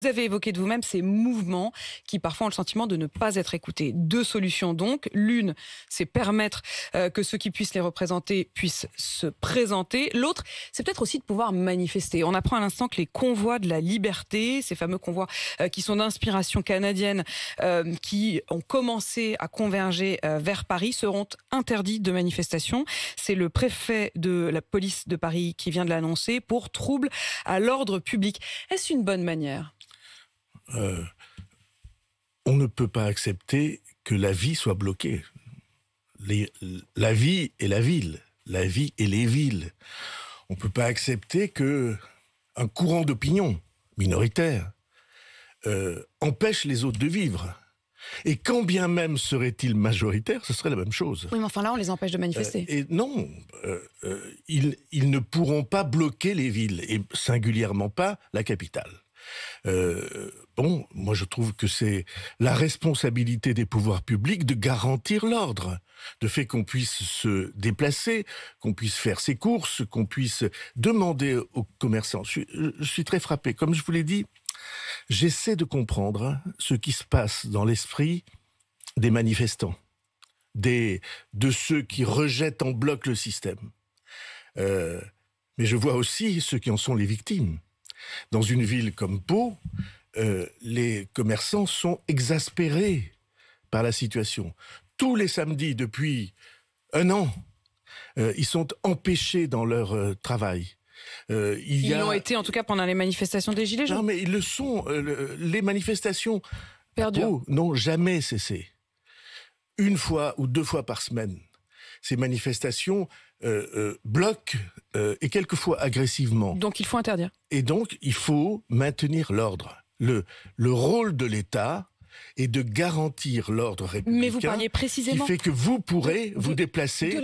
Vous avez évoqué de vous-même ces mouvements qui parfois ont le sentiment de ne pas être écoutés. Deux solutions donc. L'une, c'est permettre que ceux qui puissent les représenter puissent se présenter. L'autre, c'est peut-être aussi de pouvoir manifester. On apprend à l'instant que les convois de la liberté, ces fameux convois qui sont d'inspiration canadienne, qui ont commencé à converger vers Paris, seront interdits de manifestation. C'est le préfet de la police de Paris qui vient de l'annoncer pour trouble à l'ordre public. Est-ce une bonne manière ? On ne peut pas accepter que la vie soit bloquée. La vie et la ville, la vie et les villes. On ne peut pas accepter qu'un courant d'opinion minoritaire empêche les autres de vivre. Et quand bien même serait-il majoritaire, ce serait la même chose. Oui, mais enfin là, on les empêche de manifester. Et non, ils ne pourront pas bloquer les villes, et singulièrement pas la capitale. Moi je trouve que c'est la responsabilité des pouvoirs publics de garantir l'ordre, de fait qu'on puisse se déplacer, qu'on puisse faire ses courses, qu'on puisse demander aux commerçants. Je suis très frappé, comme je vous l'ai dit, j'essaie de comprendre ce qui se passe dans l'esprit des manifestants, de ceux qui rejettent en bloc le système. Mais je vois aussi ceux qui en sont les victimes. Dans une ville comme Pau, les commerçants sont exaspérés par la situation. Tous les samedis, depuis un an, ils sont empêchés dans leur travail. Ils l'ont été, en tout cas, pendant les manifestations des Gilets jaunes. Non, mais ils le sont. Les manifestations à Perdurent. Pau n'ont jamais cessé. Une fois ou deux fois par semaine, ces manifestations bloquent et quelquefois agressivement. Donc il faut interdire. Et donc, il faut maintenir l'ordre. Le rôle de l'État est de garantir l'ordre républicain. Mais vous parliez précisément qui fait que vous pourrez vous déplacer.